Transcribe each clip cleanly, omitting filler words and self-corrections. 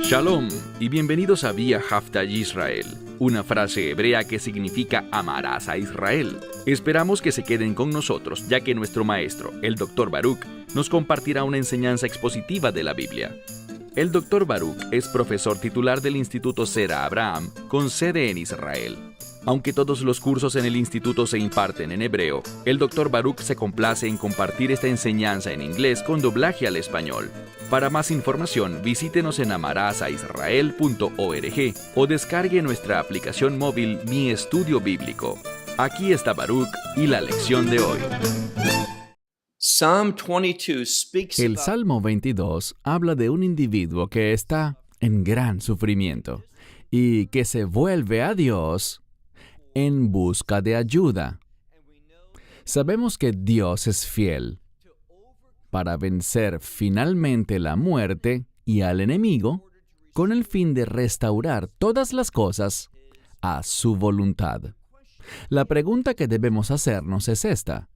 Shalom y bienvenidos a Vía Haftaj Israel, una frase hebrea que significa amarás a Israel. Esperamos que se queden con nosotros, ya que nuestro maestro, el Dr. Baruch, nos compartirá una enseñanza expositiva de la Biblia. El Dr. Baruch es profesor titular del Instituto Zera Abraham, con sede en Israel. Aunque todos los cursos en el instituto se imparten en hebreo, el Dr. Baruch se complace en compartir esta enseñanza en inglés con doblaje al español. Para más información, visítenos en amarasaisrael.org o descargue nuestra aplicación móvil Mi Estudio Bíblico. Aquí está Baruch y la lección de hoy. El Salmo 22 habla de un individuo que está en gran sufrimiento y que se vuelve a Dios en busca de ayuda. Sabemos que Dios es fiel para vencer finalmente la muerte y al enemigo con el fin de restaurar todas las cosas a su voluntad. La pregunta que debemos hacernos es esta: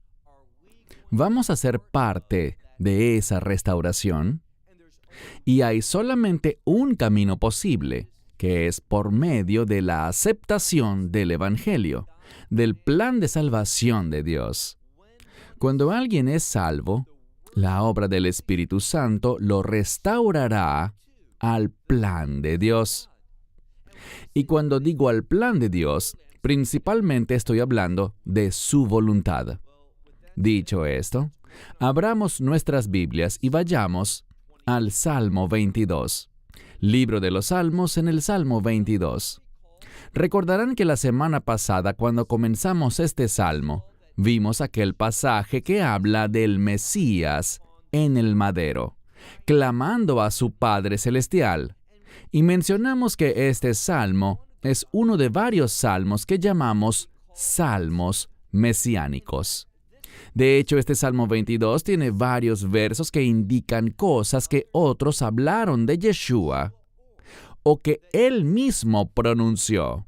¿vamos a ser parte de esa restauración? Y hay solamente un camino posible, que es por medio de la aceptación del Evangelio, del plan de salvación de Dios. Cuando alguien es salvo, la obra del Espíritu Santo lo restaurará al plan de Dios. Y cuando digo al plan de Dios, principalmente estoy hablando de su voluntad. Dicho esto, abramos nuestras Biblias y vayamos al Salmo 22. Libro de los Salmos en el Salmo 22. Recordarán que la semana pasada, cuando comenzamos este Salmo, vimos aquel pasaje que habla del Mesías en el madero, clamando a su Padre Celestial. Y mencionamos que este Salmo es uno de varios salmos que llamamos salmos mesiánicos. De hecho, este Salmo 22 tiene varios versos que indican cosas que otros hablaron de Yeshua o que él mismo pronunció.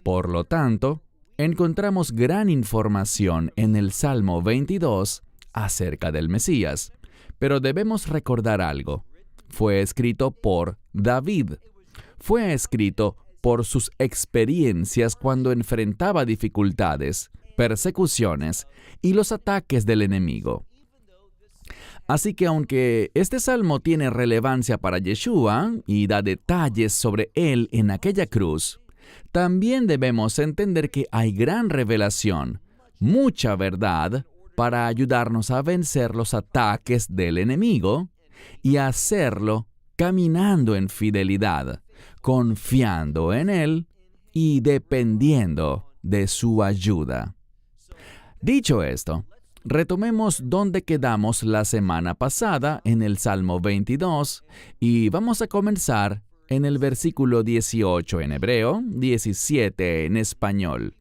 Por lo tanto, encontramos gran información en el Salmo 22 acerca del Mesías. Pero debemos recordar algo. Fue escrito por David. Fue escrito por sus experiencias cuando enfrentaba dificultades, persecuciones y los ataques del enemigo. Así que aunque este salmo tiene relevancia para Yeshua y da detalles sobre él en aquella cruz, también debemos entender que hay gran revelación, mucha verdad, para ayudarnos a vencer los ataques del enemigo y a hacerlo caminando en fidelidad, confiando en él y dependiendo de su ayuda. Dicho esto, retomemos donde quedamos la semana pasada en el Salmo 22 y vamos a comenzar en el versículo 18 en hebreo, 17 en español.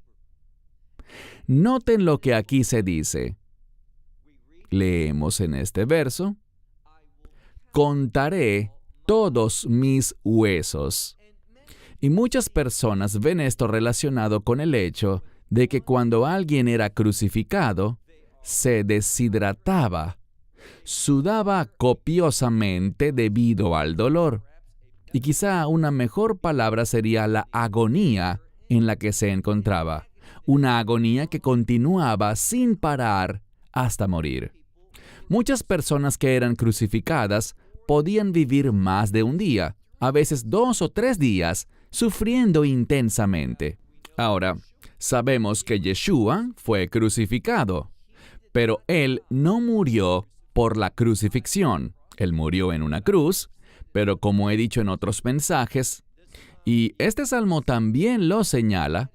Noten lo que aquí se dice. Leemos en este verso: contaré todos mis huesos. Y muchas personas ven esto relacionado con el hecho de que cuando alguien era crucificado, se deshidrataba, sudaba copiosamente debido al dolor. Y quizá una mejor palabra sería la agonía en la que se encontraba, una agonía que continuaba sin parar hasta morir. Muchas personas que eran crucificadas podían vivir más de un día, a veces 2 o 3 días, sufriendo intensamente. Ahora, sabemos que Yeshua fue crucificado, pero él no murió por la crucifixión. Él murió en una cruz, pero como he dicho en otros mensajes, y este salmo también lo señala,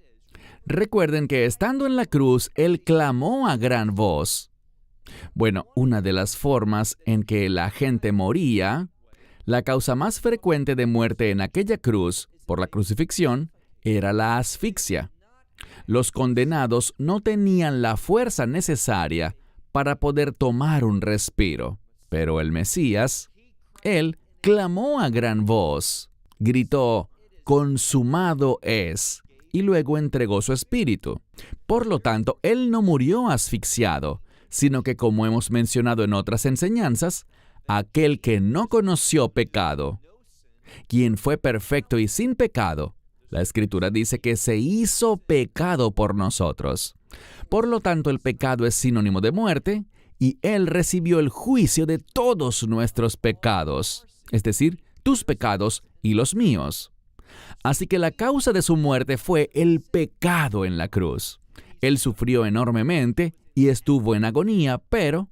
recuerden que estando en la cruz, él clamó a gran voz. Bueno, una de las formas en que la gente moría, la causa más frecuente de muerte en aquella cruz, por la crucifixión, era la asfixia. Los condenados no tenían la fuerza necesaria para poder tomar un respiro. Pero el Mesías, él clamó a gran voz, gritó, «Consumado es», y luego entregó su espíritu. Por lo tanto, él no murió asfixiado, sino que, como hemos mencionado en otras enseñanzas, aquel que no conoció pecado, quien fue perfecto y sin pecado, la Escritura dice que se hizo pecado por nosotros. Por lo tanto, el pecado es sinónimo de muerte, y Él recibió el juicio de todos nuestros pecados, es decir, tus pecados y los míos. Así que la causa de su muerte fue el pecado en la cruz. Él sufrió enormemente y estuvo en agonía, pero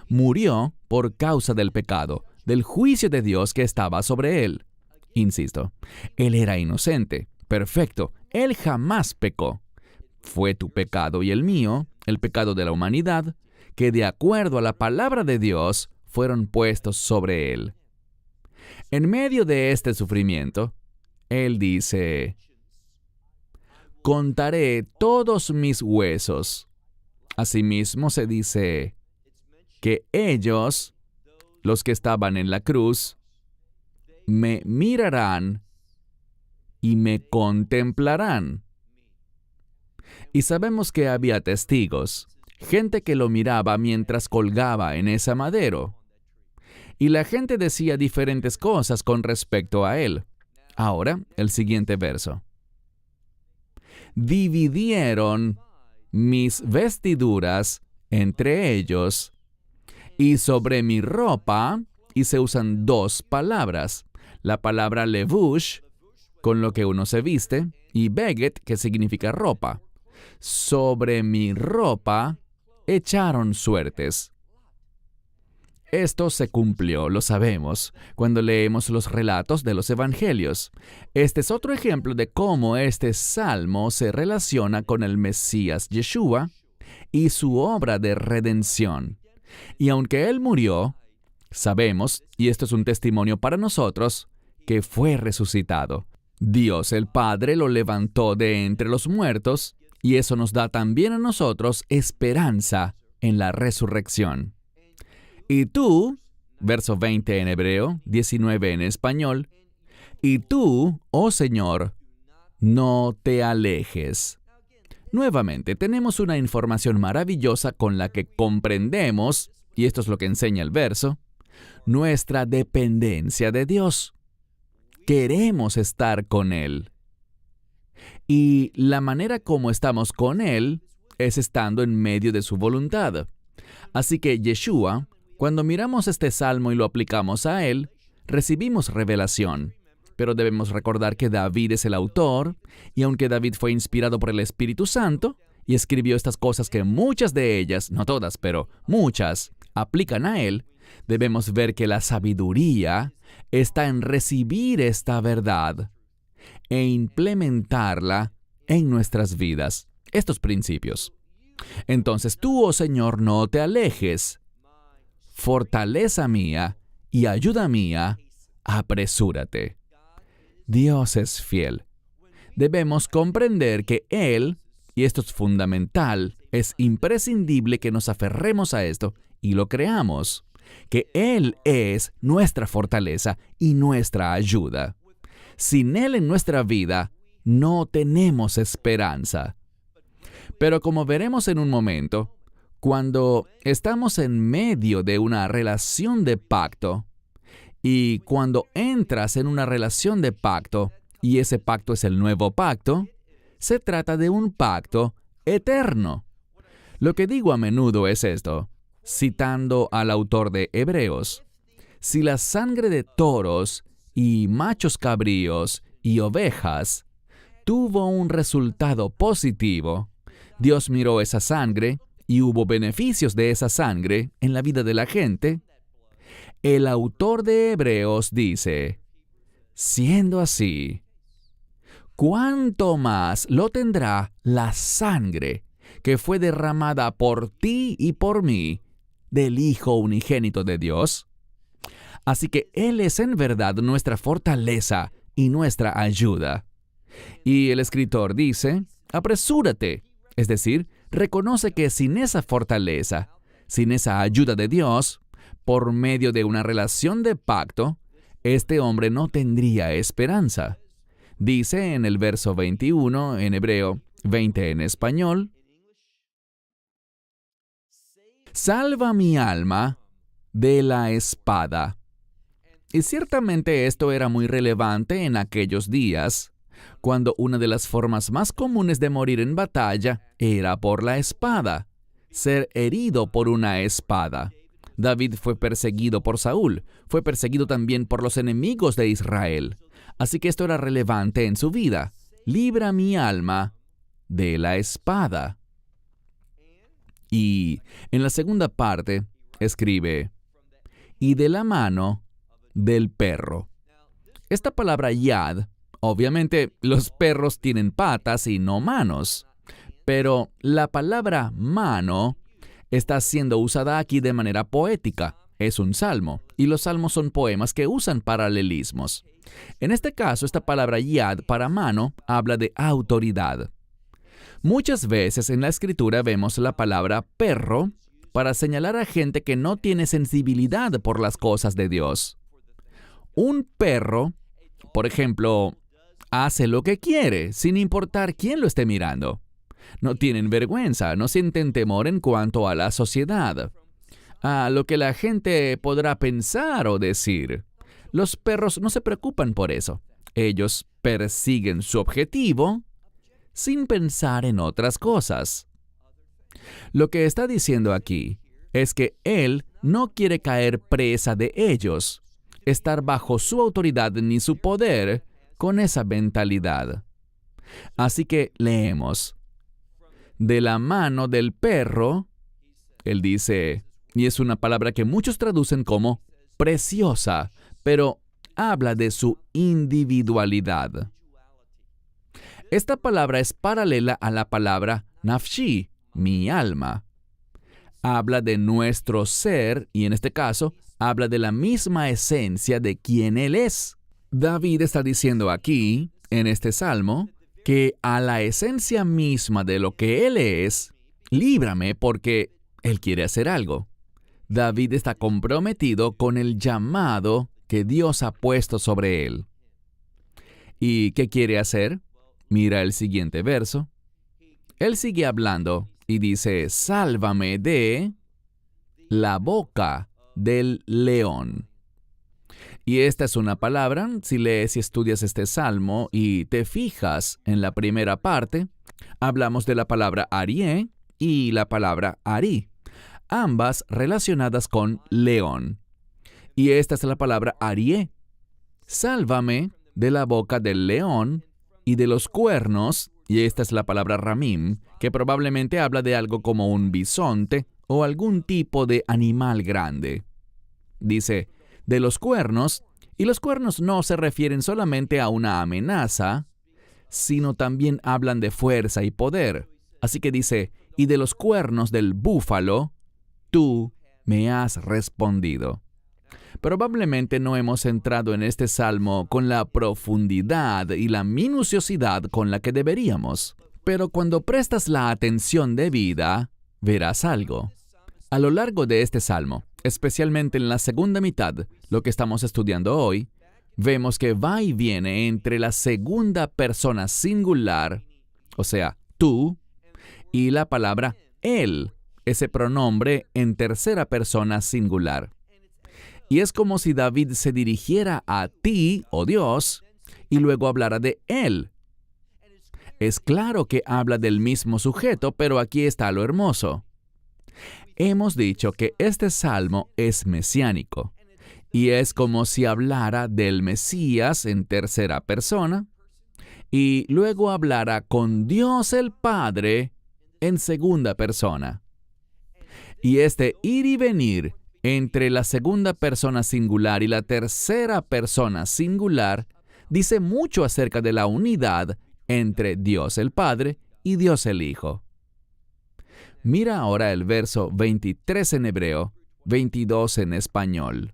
murió por causa del pecado, del juicio de Dios que estaba sobre Él. Insisto, Él era inocente, perfecto, Él jamás pecó. Fue tu pecado y el mío, el pecado de la humanidad, que de acuerdo a la palabra de Dios fueron puestos sobre Él. En medio de este sufrimiento, Él dice, contaré todos mis huesos. Asimismo se dice que ellos, los que estaban en la cruz, me mirarán y me contemplarán. Y sabemos que había testigos, gente que lo miraba mientras colgaba en ese madero. Y la gente decía diferentes cosas con respecto a él. Ahora, el siguiente verso. Dividieron mis vestiduras entre ellos, y sobre mi ropa, y se usan dos palabras, la palabra levush, con lo que uno se viste, y beget, que significa ropa. Sobre mi ropa echaron suertes. Esto se cumplió, lo sabemos, cuando leemos los relatos de los evangelios. Este es otro ejemplo de cómo este salmo se relaciona con el Mesías Yeshua y su obra de redención. Y aunque Él murió, sabemos, y esto es un testimonio para nosotros, que fue resucitado. Dios el Padre lo levantó de entre los muertos, y eso nos da también a nosotros esperanza en la resurrección. Y tú, verso 20 en hebreo, 19 en español, y tú, oh Señor, no te alejes. Nuevamente, tenemos una información maravillosa con la que comprendemos, y esto es lo que enseña el verso, nuestra dependencia de Dios. Queremos estar con Él. Y la manera como estamos con Él es estando en medio de su voluntad. Así que Yeshua, cuando miramos este salmo y lo aplicamos a él, recibimos revelación. Pero debemos recordar que David es el autor, y aunque David fue inspirado por el Espíritu Santo y escribió estas cosas que muchas de ellas, no todas, pero muchas, aplican a él, debemos ver que la sabiduría está en recibir esta verdad e implementarla en nuestras vidas, estos principios. Entonces tú, oh Señor, no te alejes. Fortaleza mía y ayuda mía, apresúrate. Dios es fiel. Debemos comprender que Él, y esto es fundamental, es imprescindible que nos aferremos a esto y lo creamos, que Él es nuestra fortaleza y nuestra ayuda. Sin Él en nuestra vida, no tenemos esperanza. Pero como veremos en un momento, cuando estamos en medio de una relación de pacto, y cuando entras en una relación de pacto, y ese pacto es el nuevo pacto, se trata de un pacto eterno. Lo que digo a menudo es esto, citando al autor de Hebreos: si la sangre de toros y machos cabríos y ovejas tuvo un resultado positivo, Dios miró esa sangre y hubo beneficios de esa sangre en la vida de la gente. El autor de Hebreos dice, siendo así, ¿cuánto más lo tendrá la sangre que fue derramada por ti y por mí del Hijo unigénito de Dios? Así que Él es en verdad nuestra fortaleza y nuestra ayuda. Y el escritor dice, apresúrate, es decir, reconoce que sin esa fortaleza, sin esa ayuda de Dios, por medio de una relación de pacto, este hombre no tendría esperanza. Dice en el verso 21 en hebreo, 20 en español, salva mi alma de la espada. Y ciertamente esto era muy relevante en aquellos días, cuando una de las formas más comunes de morir en batalla era por la espada, ser herido por una espada. David fue perseguido por Saúl, fue perseguido también por los enemigos de Israel. Así que esto era relevante en su vida. Libra mi alma de la espada. Y en la segunda parte escribe, y de la mano del perro. Esta palabra yad, obviamente los perros tienen patas y no manos, pero la palabra mano está siendo usada aquí de manera poética. Es un salmo, y los salmos son poemas que usan paralelismos. En este caso, esta palabra yad para mano habla de autoridad. Muchas veces en la Escritura vemos la palabra perro para señalar a gente que no tiene sensibilidad por las cosas de Dios. Un perro, por ejemplo, hace lo que quiere, sin importar quién lo esté mirando. No tienen vergüenza, no sienten temor en cuanto a la sociedad, a lo que la gente podrá pensar o decir. Los perros no se preocupan por eso. Ellos persiguen su objetivo sin pensar en otras cosas. Lo que está diciendo aquí es que él no quiere caer presa de ellos, estar bajo su autoridad ni su poder con esa mentalidad. Así que leemos, de la mano del perro, él dice, y es una palabra que muchos traducen como preciosa, pero habla de su individualidad. Esta palabra es paralela a la palabra nafshi, mi alma. Habla de nuestro ser y en este caso habla de la misma esencia de quién Él es. David está diciendo aquí, en este salmo, que a la esencia misma de lo que Él es, líbrame porque Él quiere hacer algo. David está comprometido con el llamado que Dios ha puesto sobre él. ¿Y qué quiere hacer? Mira el siguiente verso. Él sigue hablando y dice, sálvame de la boca del león. Y esta es una palabra, si lees y estudias este salmo y te fijas en la primera parte, hablamos de la palabra arié y la palabra arí, ambas relacionadas con león. Y esta es la palabra arié. Sálvame de la boca del león y de los cuernos, y esta es la palabra ramim, que probablemente habla de algo como un bisonte o algún tipo de animal grande. Dice, de los cuernos, y los cuernos no se refieren solamente a una amenaza, sino también hablan de fuerza y poder. Así que dice, y de los cuernos del búfalo, tú me has respondido. Probablemente no hemos entrado en este salmo con la profundidad y la minuciosidad con la que deberíamos. Pero cuando prestas la atención debida, verás algo. A lo largo de este salmo, especialmente en la segunda mitad, lo que estamos estudiando hoy, vemos que va y viene entre la segunda persona singular, o sea, tú, y la palabra él, ese pronombre en tercera persona singular. Y es como si David se dirigiera a ti, oh Dios, y luego hablara de él. Es claro que habla del mismo sujeto, pero aquí está lo hermoso. Hemos dicho que este salmo es mesiánico, y es como si hablara del Mesías en tercera persona, y luego hablara con Dios el Padre en segunda persona. Y este ir y venir entre la segunda persona singular y la tercera persona singular dice mucho acerca de la unidad entre Dios el Padre y Dios el Hijo. Mira ahora el verso 23 en hebreo, 22 en español.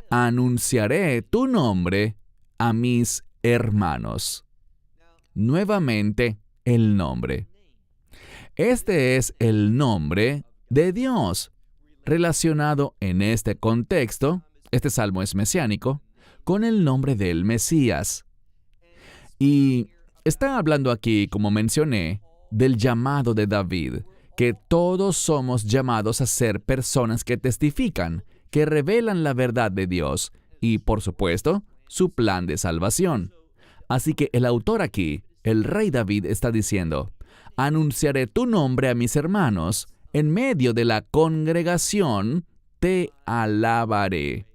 Anunciaré tu nombre a mis hermanos. Nuevamente, el nombre. Este es el nombre de Dios, relacionado en este contexto, este salmo es mesiánico, con el nombre del Mesías. Y está hablando aquí, como mencioné, del llamado de David, que todos somos llamados a ser personas que testifican, que revelan la verdad de Dios y, por supuesto, su plan de salvación. Así que el autor aquí, el rey David, está diciendo: anunciaré tu nombre a mis hermanos, en medio de la congregación te alabaré.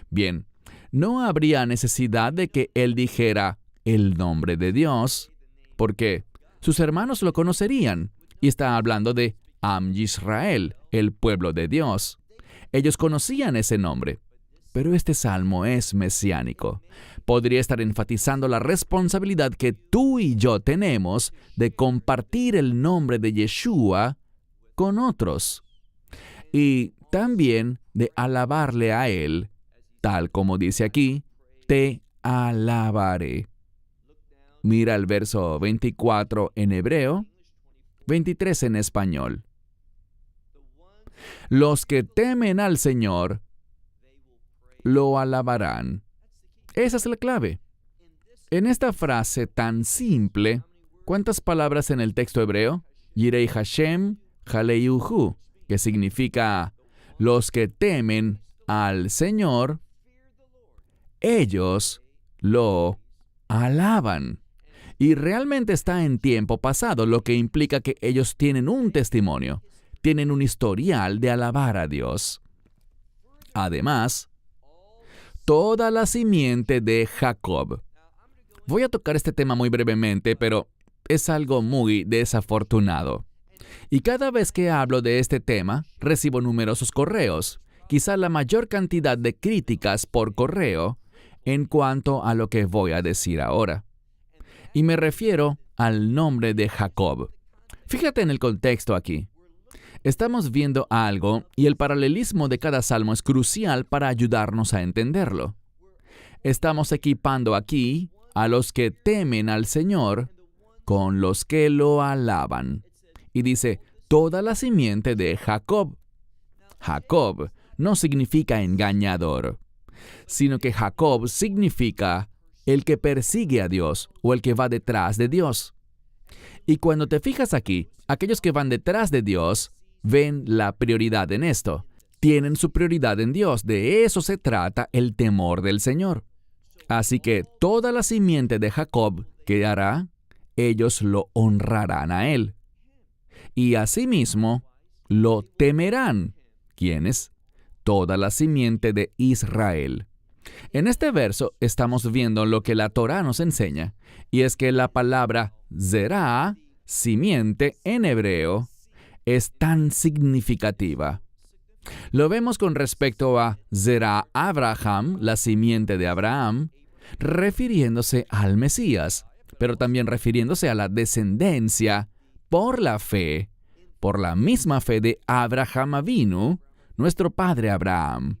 Bien, no habría necesidad de que él dijera el nombre de Dios, porque sus hermanos lo conocerían, y está hablando de Am Yisrael, el pueblo de Dios. Ellos conocían ese nombre. Pero este salmo es mesiánico. Podría estar enfatizando la responsabilidad que tú y yo tenemos de compartir el nombre de Yeshua con otros. Y también de alabarle a Él, tal como dice aquí, te alabaré. Mira el verso 24 en hebreo, 23 en español. Los que temen al Señor lo alabarán. Esa es la clave. En esta frase tan simple, ¿cuántas palabras en el texto hebreo? Yirei Hashem Jaleyuhu, que significa los que temen al Señor, ellos lo alaban. Y realmente está en tiempo pasado, lo que implica que ellos tienen un testimonio, tienen un historial de alabar a Dios. Además, toda la simiente de Jacob. Voy a tocar este tema muy brevemente, pero es algo muy desafortunado. Y cada vez que hablo de este tema, recibo numerosos correos, quizá la mayor cantidad de críticas por correo en cuanto a lo que voy a decir ahora. Y me refiero al nombre de Jacob. Fíjate en el contexto aquí. Estamos viendo algo y el paralelismo de cada salmo es crucial para ayudarnos a entenderlo. Estamos equipando aquí a los que temen al Señor con los que lo alaban. Y dice, toda la simiente de Jacob. Jacob no significa engañador, sino que Jacob significa el que persigue a Dios o el que va detrás de Dios. Y cuando te fijas aquí, aquellos que van detrás de Dios ven la prioridad en esto. Tienen su prioridad en Dios. De eso se trata el temor del Señor. Así que toda la simiente de Jacob, ¿qué hará? Ellos lo honrarán a él. Y asimismo, lo temerán. ¿Quiénes? Toda la simiente de Israel. En este verso estamos viendo lo que la Torá nos enseña, y es que la palabra zerá, simiente en hebreo, es tan significativa. Lo vemos con respecto a Zerá Abraham, la simiente de Abraham, refiriéndose al Mesías, pero también refiriéndose a la descendencia por la fe, por la misma fe de Abraham Avinu, nuestro padre Abraham.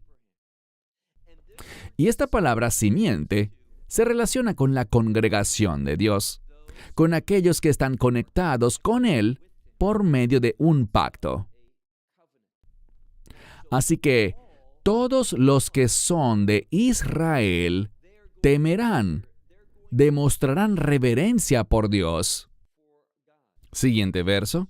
Y esta palabra simiente se relaciona con la congregación de Dios, con aquellos que están conectados con Él por medio de un pacto. Así que todos los que son de Israel temerán, demostrarán reverencia por Dios. Siguiente verso.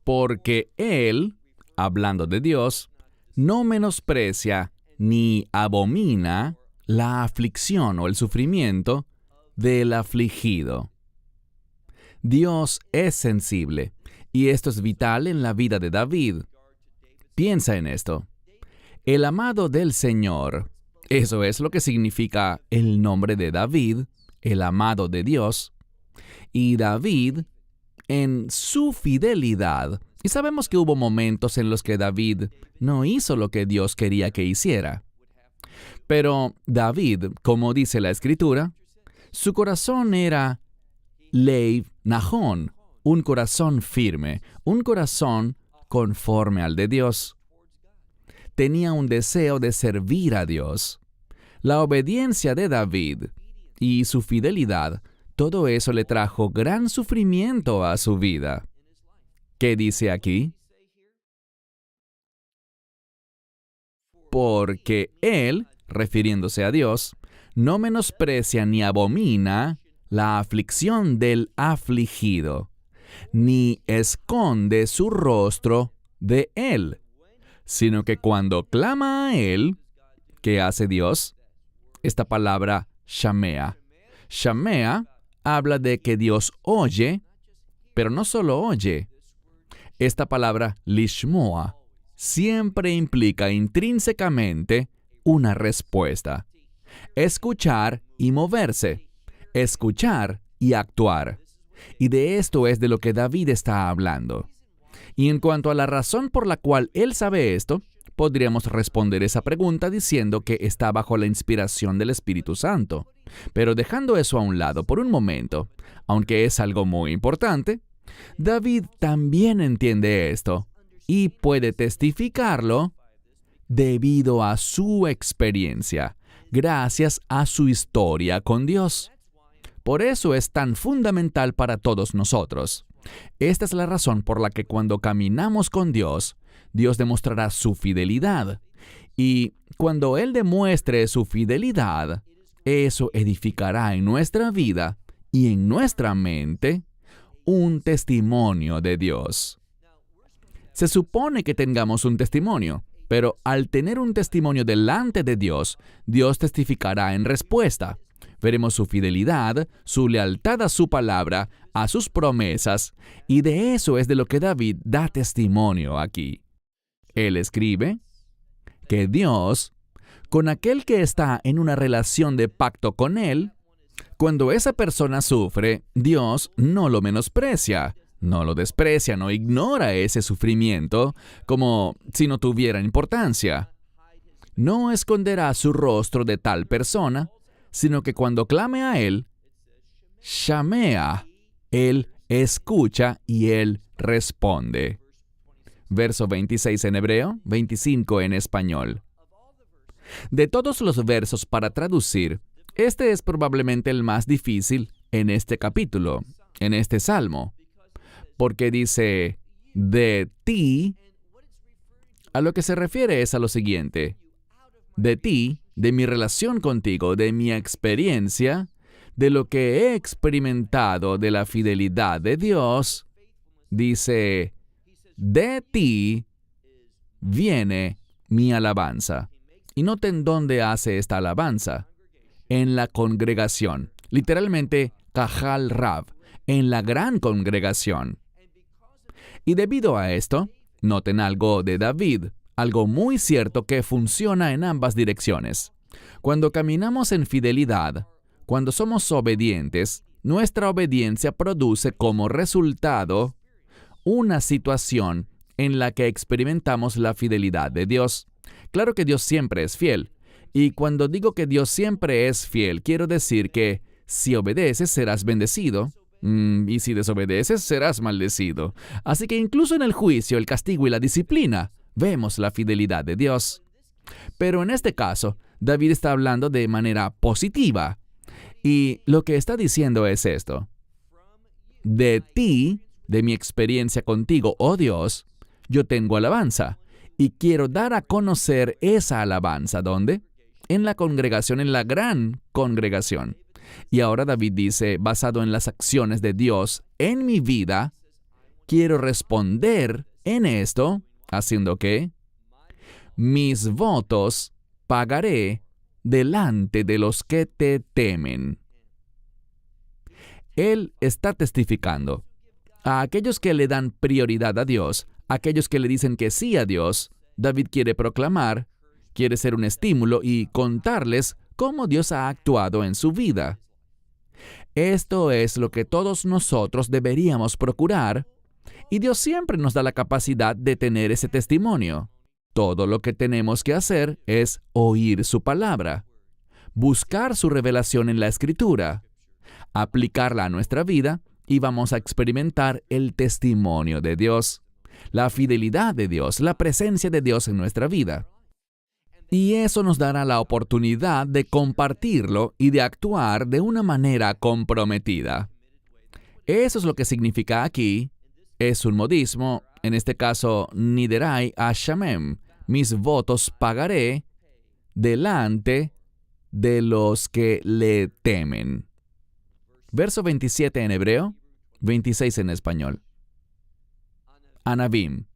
Porque Él, hablando de Dios, no menosprecia ni abomina la aflicción o el sufrimiento del afligido. Dios es sensible, y esto es vital en la vida de David. Piensa en esto. El amado del Señor, eso es lo que significa el nombre de David, el amado de Dios. Y David, en su fidelidad, y sabemos que hubo momentos en los que David no hizo lo que Dios quería que hiciera. Pero David, como dice la Escritura, su corazón era Leiv Nahón, un corazón firme, un corazón conforme al de Dios. Tenía un deseo de servir a Dios. La obediencia de David y su fidelidad, todo eso le trajo gran sufrimiento a su vida. ¿Qué dice aquí? Porque Él, refiriéndose a Dios, no menosprecia ni abomina la aflicción del afligido. ni esconde su rostro de él, sino que cuando clama a él, ¿qué hace Dios? Esta palabra shamea. Shamea habla de que Dios oye, pero no solo oye. Esta palabra lishmoa siempre implica intrínsecamente una respuesta. Escuchar y moverse. Escuchar y actuar. Y de esto es de lo que David está hablando. Y en cuanto a la razón por la cual él sabe esto, podríamos responder esa pregunta diciendo que está bajo la inspiración del Espíritu Santo. Pero dejando eso a un lado por un momento, aunque es algo muy importante, David también entiende esto y puede testificarlo debido a su experiencia, gracias a su historia con Dios. Por eso es tan fundamental para todos nosotros. Esta es la razón por la que cuando caminamos con Dios, Dios demostrará su fidelidad. Y cuando Él demuestre su fidelidad, eso edificará en nuestra vida y en nuestra mente un testimonio de Dios. Se supone que tengamos un testimonio, pero al tener un testimonio delante de Dios, Dios testificará en respuesta. Veremos su fidelidad, su lealtad a su palabra, a sus promesas, y de eso es de lo que David da testimonio aquí. Él escribe que Dios, con aquel que está en una relación de pacto con él, cuando esa persona sufre, Dios no lo menosprecia, no lo desprecia, no ignora ese sufrimiento como si no tuviera importancia. No esconderá su rostro de tal persona, sino que cuando clame a Él, shamea, Él escucha y Él responde. Verso 26 en hebreo, 25 en español. De todos los versos para traducir, este es probablemente el más difícil en este capítulo, en este salmo, porque dice, de ti, a lo que se refiere es a lo siguiente, de ti, de mi relación contigo, de mi experiencia, de lo que he experimentado de la fidelidad de Dios, dice, de ti viene mi alabanza. Y noten dónde hace esta alabanza. En la congregación. Literalmente, Kahal Rab, en la gran congregación. Y debido a esto, noten algo de David, algo muy cierto que funciona en ambas direcciones. Cuando caminamos en fidelidad, cuando somos obedientes, nuestra obediencia produce como resultado una situación en la que experimentamos la fidelidad de Dios. Claro que Dios siempre es fiel. Y cuando digo que Dios siempre es fiel, quiero decir que si obedeces serás bendecido, y si desobedeces serás maldecido. Así que incluso en el juicio, el castigo y la disciplina, vemos la fidelidad de Dios. Pero en este caso, David está hablando de manera positiva. Y lo que está diciendo es esto. De ti, de mi experiencia contigo, oh Dios, yo tengo alabanza. Y quiero dar a conocer esa alabanza. ¿Dónde? En la congregación, en la gran congregación. Y ahora David dice, basado en las acciones de Dios en mi vida, quiero responder en esto, haciendo que mis votos pagaré delante de los que te temen. Él está testificando a aquellos que le dan prioridad a Dios, aquellos que le dicen que sí a Dios. David quiere proclamar, quiere ser un estímulo y contarles cómo Dios ha actuado en su vida. Esto es lo que todos nosotros deberíamos procurar, y Dios siempre nos da la capacidad de tener ese testimonio. Todo lo que tenemos que hacer es oír su palabra, buscar su revelación en la Escritura, aplicarla a nuestra vida y vamos a experimentar el testimonio de Dios, la fidelidad de Dios, la presencia de Dios en nuestra vida. Y eso nos dará la oportunidad de compartirlo y de actuar de una manera comprometida. Eso es lo que significa aquí. Es un modismo, en este caso, niderai ashamem. Mis votos pagaré delante de los que le temen. Verso 27 en hebreo, 26 en español. Anabim.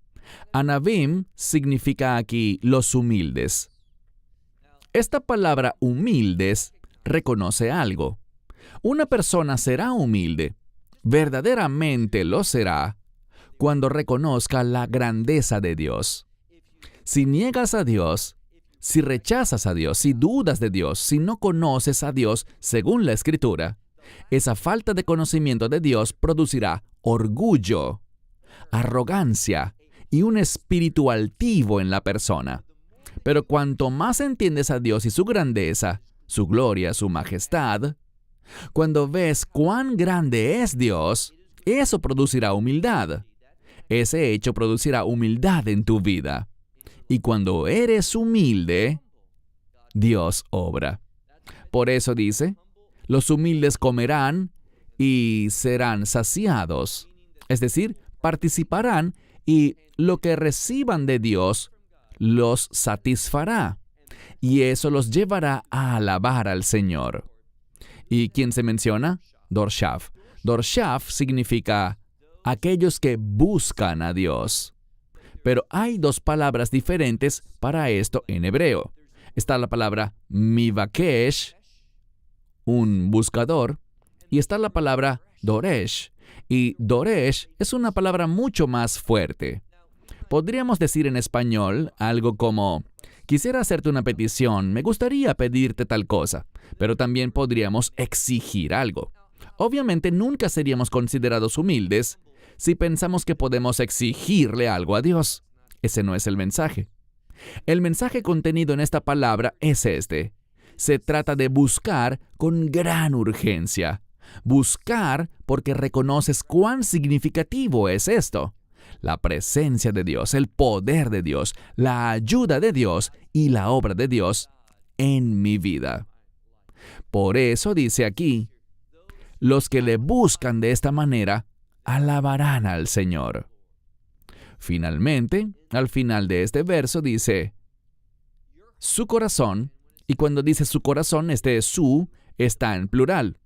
Anabim significa aquí los humildes. Esta palabra humildes reconoce algo. Una persona será humilde, verdaderamente lo será, cuando reconozca la grandeza de Dios. Si niegas a Dios, si rechazas a Dios, si dudas de Dios, si no conoces a Dios según la Escritura, esa falta de conocimiento de Dios producirá orgullo, arrogancia y un espíritu altivo en la persona. Pero cuanto más entiendes a Dios y su grandeza, su gloria, su majestad, cuando ves cuán grande es Dios, eso producirá humildad. Ese hecho producirá humildad en tu vida. Y cuando eres humilde, Dios obra. Por eso dice, los humildes comerán y serán saciados. Es decir, participarán y lo que reciban de Dios los satisfará. Y eso los llevará a alabar al Señor. ¿Y quién se menciona? Dorshaf. Dorshaf significa aquellos que buscan a Dios. Pero hay dos palabras diferentes para esto en hebreo. Está la palabra mivakesh, un buscador, y está la palabra doresh. Y doresh es una palabra mucho más fuerte. Podríamos decir en español algo como, quisiera hacerte una petición, me gustaría pedirte tal cosa, pero también podríamos exigir algo. Obviamente nunca seríamos considerados humildes si pensamos que podemos exigirle algo a Dios. Ese no es el mensaje. El mensaje contenido en esta palabra es este. Se trata de buscar con gran urgencia. Buscar porque reconoces cuán significativo es esto. La presencia de Dios, el poder de Dios, la ayuda de Dios y la obra de Dios en mi vida. Por eso dice aquí, los que le buscan de esta manera, alabarán al Señor. Finalmente, al final de este verso dice, su corazón, y cuando dice su corazón, su está en plural.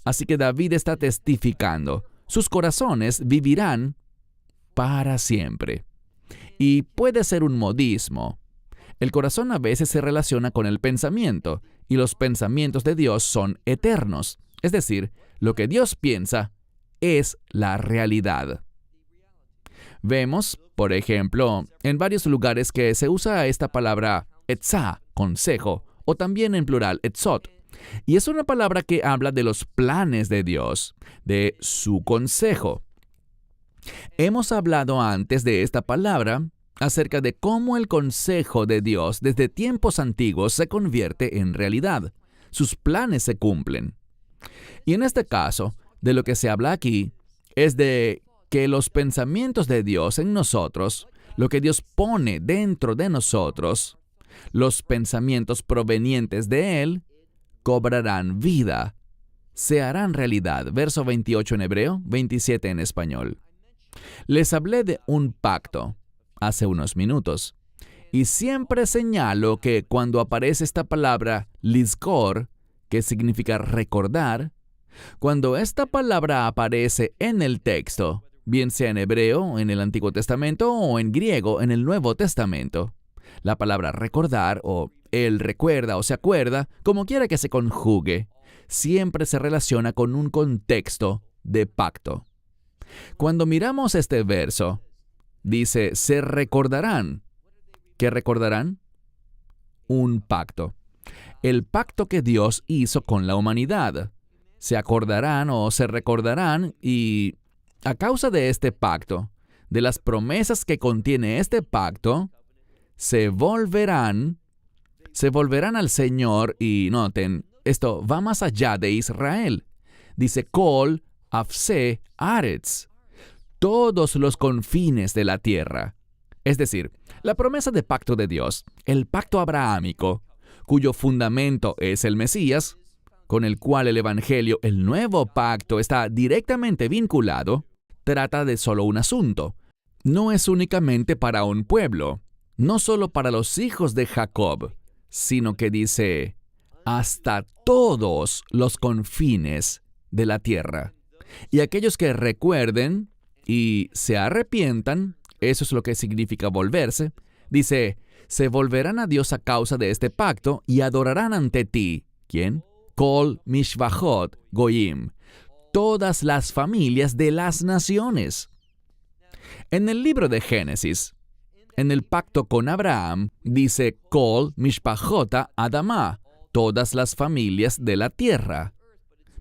Así que David está testificando, sus corazones vivirán para siempre. Y puede ser un modismo. El corazón a veces se relaciona con el pensamiento, y los pensamientos de Dios son eternos. Es decir, lo que Dios piensa es la realidad. Vemos, por ejemplo, en varios lugares que se usa esta palabra etzá, consejo, o también en plural etzot. Y es una palabra que habla de los planes de Dios, de su consejo. Hemos hablado antes de esta palabra acerca de cómo el consejo de Dios desde tiempos antiguos se convierte en realidad. Sus planes se cumplen. Y en este caso, de lo que se habla aquí es de que los pensamientos de Dios en nosotros, lo que Dios pone dentro de nosotros, los pensamientos provenientes de Él, cobrarán vida, se harán realidad. Verso 28 en hebreo, 27 en español. Les hablé de un pacto hace unos minutos, y siempre señalo que cuando aparece esta palabra lizkor, que significa recordar, cuando esta palabra aparece en el texto, bien sea en hebreo, en el Antiguo Testamento, o en griego, en el Nuevo Testamento, la palabra recordar, o él recuerda o se acuerda, como quiera que se conjugue, siempre se relaciona con un contexto de pacto. Cuando miramos este verso, dice, se recordarán. ¿Qué recordarán? Un pacto. El pacto que Dios hizo con la humanidad. Se acordarán o se recordarán y a causa de este pacto, de las promesas que contiene este pacto, se volverán al Señor y noten, esto va más allá de Israel. Dice, Kol, Afse, Aretz, todos los confines de la tierra. Es decir, la promesa de pacto de Dios, el pacto abrahámico, cuyo fundamento es el Mesías, con el cual el Evangelio, el nuevo pacto, está directamente vinculado, trata de solo un asunto. No es únicamente para un pueblo, no solo para los hijos de Jacob, sino que dice, hasta todos los confines de la tierra. Y aquellos que recuerden y se arrepientan, Eso es lo que significa volverse. Dice, se volverán a Dios a causa de este pacto y adorarán ante ti. ¿Quién? Kol Mishvachot Goyim. Todas las familias de las naciones. En el libro de Génesis, en el pacto con Abraham, dice Kol Mishpachota Adamá, todas las familias de la tierra.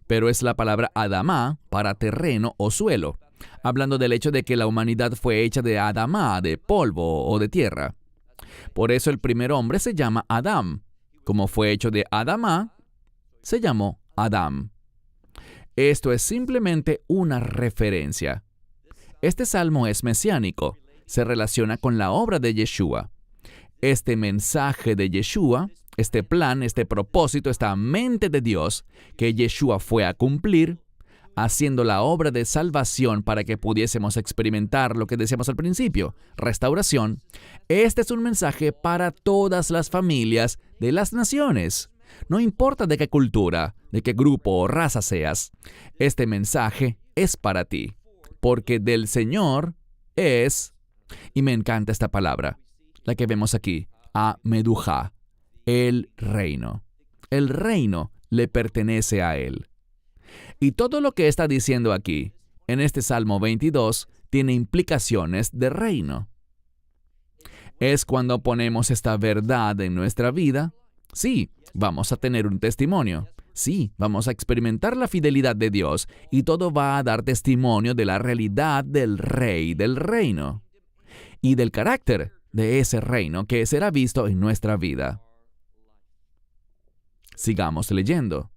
Pero es la palabra Adamá para terreno o suelo, hablando del hecho de que la humanidad fue hecha de Adamá, de polvo o de tierra. Por eso el primer hombre se llama Adán. Como fue hecho de Adamá, se llamó Adán. Esto es simplemente una referencia. Este salmo es mesiánico. Se relaciona con la obra de Yeshua. Este mensaje de Yeshua, este plan, este propósito, esta mente de Dios que Yeshua fue a cumplir, haciendo la obra de salvación para que pudiésemos experimentar lo que decíamos al principio, restauración. Este es un mensaje para todas las familias de las naciones. No importa de qué cultura, de qué grupo o raza seas, este mensaje es para ti, porque del Señor es, y me encanta esta palabra, la que vemos aquí, Amedujá, el reino. El reino le pertenece a Él. Y todo lo que está diciendo aquí, en este Salmo 22, tiene implicaciones de reino. Es cuando ponemos esta verdad en nuestra vida. Sí, vamos a tener un testimonio. Sí, vamos a experimentar la fidelidad de Dios y todo va a dar testimonio de la realidad del Rey del reino y del carácter de ese reino que será visto en nuestra vida. Sigamos leyendo.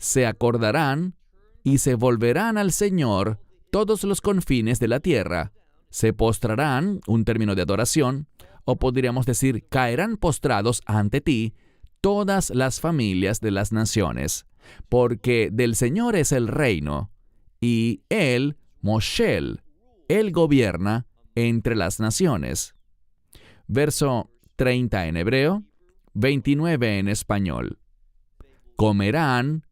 Se acordarán y se volverán al Señor todos los confines de la tierra. Se postrarán, un término de adoración, o podríamos decir, caerán postrados ante ti todas las familias de las naciones, porque del Señor es el reino, y Él, Moshel, Él gobierna entre las naciones. Verso 30 en hebreo, 29 en español. Comerán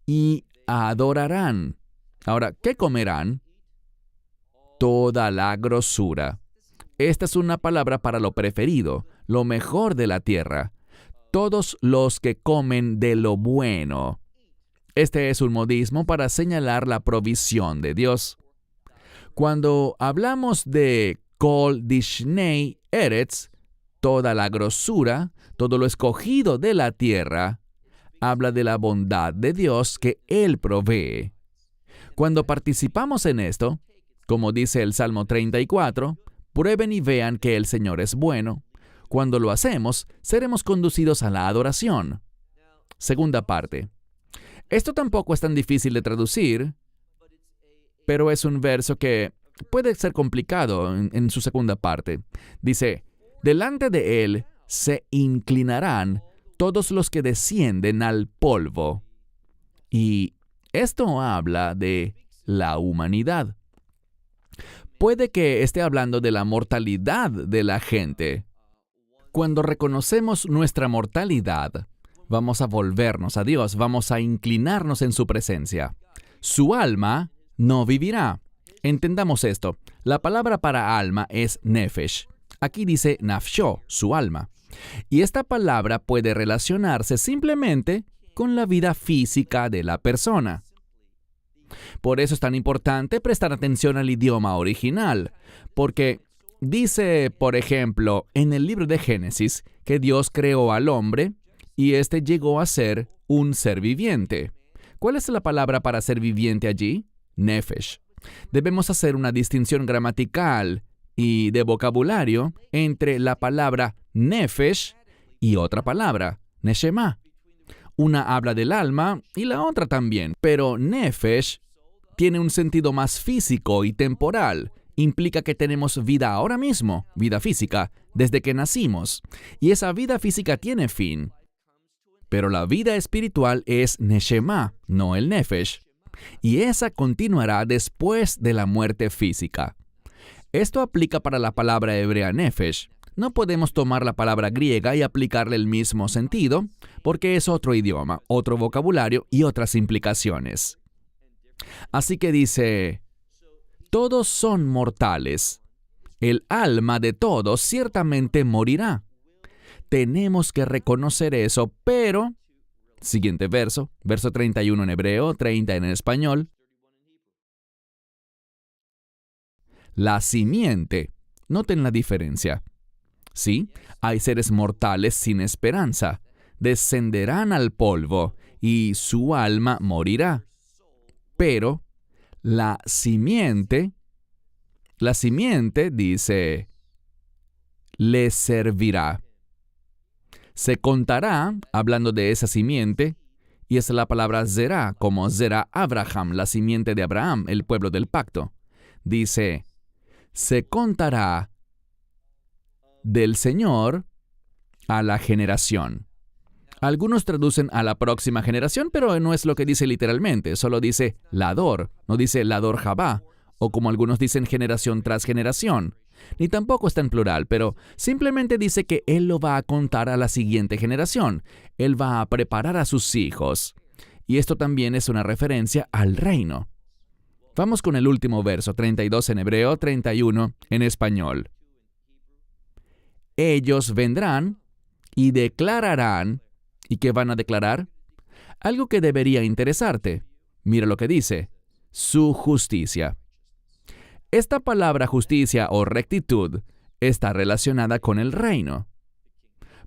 y adorarán. Ahora, ¿qué comerán? Toda la grosura. Esta es una palabra para lo preferido, lo mejor de la tierra. Todos los que comen de lo bueno. Este es un modismo para señalar la provisión de Dios. Cuando hablamos de Kol Dishnei Eretz, toda la grosura, todo lo escogido de la tierra, habla de la bondad de Dios que Él provee. Cuando participamos en esto, como dice el Salmo 34, prueben y vean que el Señor es bueno. Cuando lo hacemos, seremos conducidos a la adoración. Segunda parte. Esto tampoco es tan difícil de traducir, pero es un verso que puede ser complicado en su segunda parte. Dice, delante de Él se inclinarán todos los que descienden al polvo. Y esto habla de la humanidad. Puede que esté hablando de la mortalidad de la gente. Cuando reconocemos nuestra mortalidad, vamos a volvernos a Dios, vamos a inclinarnos en su presencia. Su alma no vivirá. Entendamos esto. La palabra para alma es nefesh. Aquí dice nafsho, su alma. Y esta palabra puede relacionarse simplemente con la vida física de la persona. Por eso es tan importante prestar atención al idioma original, porque dice, por ejemplo, en el libro de Génesis, que Dios creó al hombre y éste llegó a ser un ser viviente. ¿Cuál es la palabra para ser viviente allí? Nefesh. Debemos hacer una distinción gramatical y de vocabulario entre la palabra nefesh y otra palabra, neshama. Una habla del alma y la otra también, pero nefesh tiene un sentido más físico y temporal. Implica que tenemos vida ahora mismo, vida física, desde que nacimos. Y esa vida física tiene fin. Pero la vida espiritual es neshama, no el nefesh. Y esa continuará después de la muerte física. Esto aplica para la palabra hebrea nefesh. No podemos tomar la palabra griega y aplicarle el mismo sentido, porque es otro idioma, otro vocabulario y otras implicaciones. Así que dice, Todos son mortales. El alma de todos ciertamente morirá. Tenemos que reconocer eso, pero... Siguiente verso 31 en hebreo, 30 en español. La simiente. Noten la diferencia. Sí, hay seres mortales sin esperanza. Descenderán al polvo y su alma morirá. Pero la simiente dice, les servirá. Se contará, hablando de esa simiente, y es la palabra Zerá, como Zerá Abraham, la simiente de Abraham, el pueblo del pacto. Dice, se contará del Señor a la generación. Algunos traducen a la próxima generación, pero no es lo que dice literalmente, solo dice Lador, no dice Lador Jabá, o como algunos dicen generación tras generación. Ni tampoco está en plural, pero simplemente dice que Él lo va a contar a la siguiente generación. Él va a preparar a sus hijos. Y esto también es una referencia al reino. Vamos con el último verso, 32 en hebreo, 31 en español. Ellos vendrán y declararán. ¿Y qué van a declarar? Algo que debería interesarte. Mira lo que dice. Su justicia. Esta palabra justicia o rectitud está relacionada con el reino.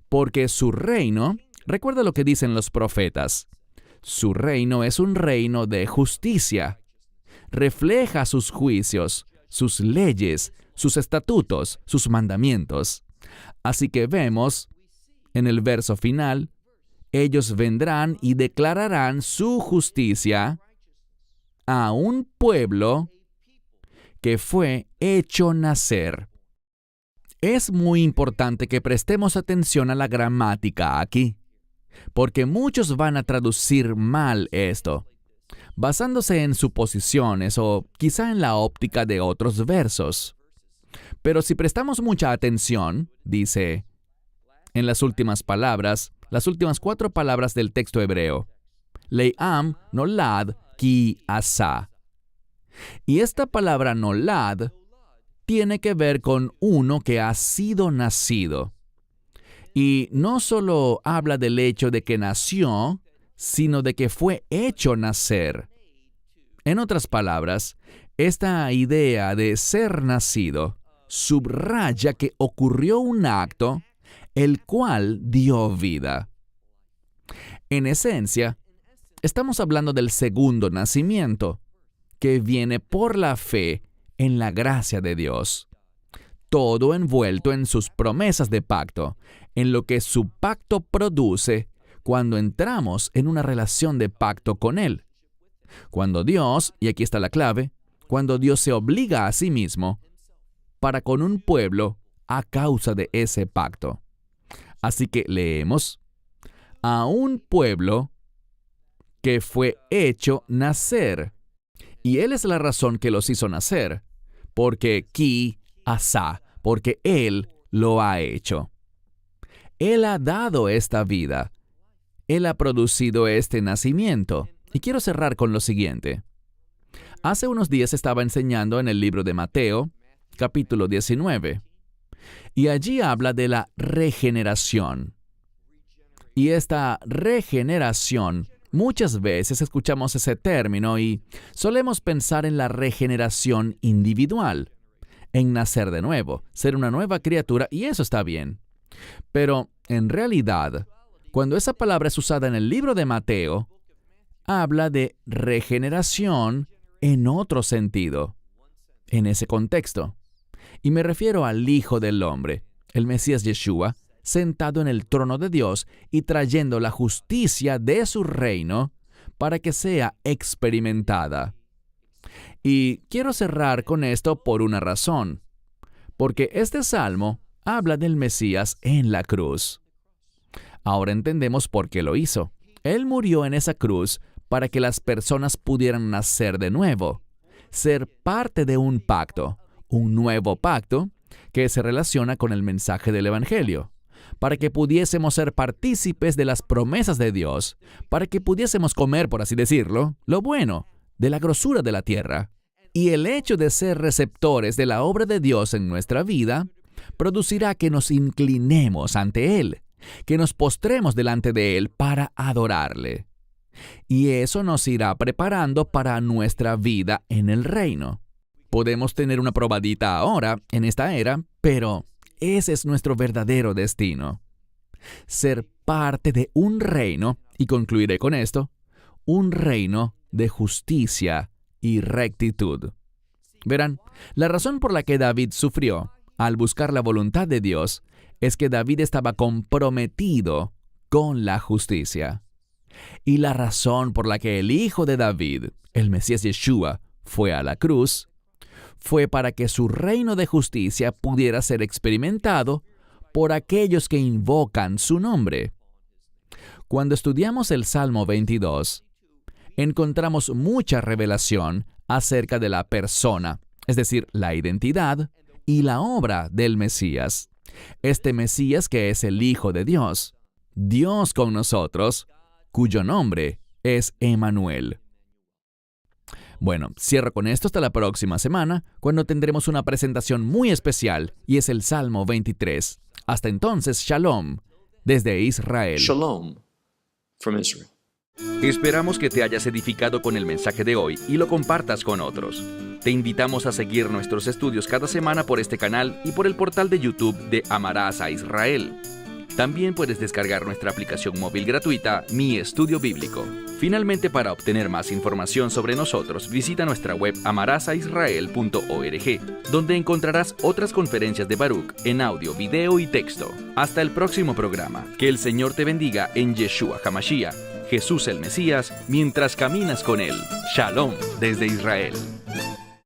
Porque su reino, recuerda lo que dicen los profetas, su reino es un reino de justicia. Refleja sus juicios, sus leyes, sus estatutos, sus mandamientos. Así que vemos, en el verso final, ellos vendrán y declararán su justicia a un pueblo que fue hecho nacer. Es muy importante que prestemos atención a la gramática aquí, porque muchos van a traducir mal esto, basándose en suposiciones o quizá en la óptica de otros versos. Pero si prestamos mucha atención, dice, en las últimas palabras, las últimas 4 palabras del texto hebreo, Le'am nolad ki asa. Y esta palabra nolad tiene que ver con uno que ha sido nacido. Y no solo habla del hecho de que nació, sino de que fue hecho nacer. En otras palabras, esta idea de ser nacido subraya que ocurrió un acto el cual dio vida. En esencia, estamos hablando del segundo nacimiento, que viene por la fe en la gracia de Dios. Todo envuelto en sus promesas de pacto, en lo que su pacto produce cuando entramos en una relación de pacto con Él. Cuando Dios, y aquí está la clave, cuando Dios se obliga a sí mismo para con un pueblo a causa de ese pacto. Así que leemos, a un pueblo que fue hecho nacer. Y Él es la razón que los hizo nacer, porque ki asa, porque Él lo ha hecho. Él ha dado esta vida. Él ha producido este nacimiento. Y quiero cerrar con lo siguiente. Hace unos días estaba enseñando en el libro de Mateo, capítulo 19, y allí habla de la regeneración. Y esta regeneración, muchas veces escuchamos ese término y solemos pensar en la regeneración individual, en nacer de nuevo, ser una nueva criatura, y eso está bien. Pero, en realidad, cuando esa palabra es usada en el libro de Mateo, habla de regeneración en otro sentido, en ese contexto. Y me refiero al Hijo del Hombre, el Mesías Yeshua, sentado en el trono de Dios y trayendo la justicia de su reino para que sea experimentada. Y quiero cerrar con esto por una razón, porque este salmo habla del Mesías en la cruz. Ahora entendemos por qué lo hizo. Él murió en esa cruz para que las personas pudieran nacer de nuevo, ser parte de un pacto, un nuevo pacto que se relaciona con el mensaje del Evangelio, para que pudiésemos ser partícipes de las promesas de Dios, para que pudiésemos comer, por así decirlo, lo bueno, de la grosura de la tierra. Y el hecho de ser receptores de la obra de Dios en nuestra vida producirá que nos inclinemos ante Él, que nos postremos delante de Él para adorarle. Y eso nos irá preparando para nuestra vida en el reino. Podemos tener una probadita ahora, en esta era, pero ese es nuestro verdadero destino. Ser parte de un reino, y concluiré con esto, un reino de justicia y rectitud. Verán, la razón por la que David sufrió al buscar la voluntad de Dios es que David estaba comprometido con la justicia. Y la razón por la que el hijo de David, el Mesías Yeshua, fue a la cruz, fue para que su reino de justicia pudiera ser experimentado por aquellos que invocan su nombre. Cuando estudiamos el Salmo 22, encontramos mucha revelación acerca de la persona, es decir, la identidad y la obra del Mesías. Este Mesías que es el Hijo de Dios, Dios con nosotros, cuyo nombre es Emmanuel. Bueno, cierro con esto hasta la próxima semana, cuando tendremos una presentación muy especial, y es el Salmo 23. Hasta entonces, Shalom, desde Israel. Shalom from Israel. Esperamos que te hayas edificado con el mensaje de hoy y lo compartas con otros. Te invitamos a seguir nuestros estudios cada semana por este canal y por el portal de YouTube de Amarás a Israel. También puedes descargar nuestra aplicación móvil gratuita, Mi Estudio Bíblico. Finalmente, para obtener más información sobre nosotros, visita nuestra web amarasaisrael.org, donde encontrarás otras conferencias de Baruch en audio, video y texto. Hasta el próximo programa. Que el Señor te bendiga en Yeshua HaMashiach, Jesús el Mesías, mientras caminas con Él. Shalom desde Israel.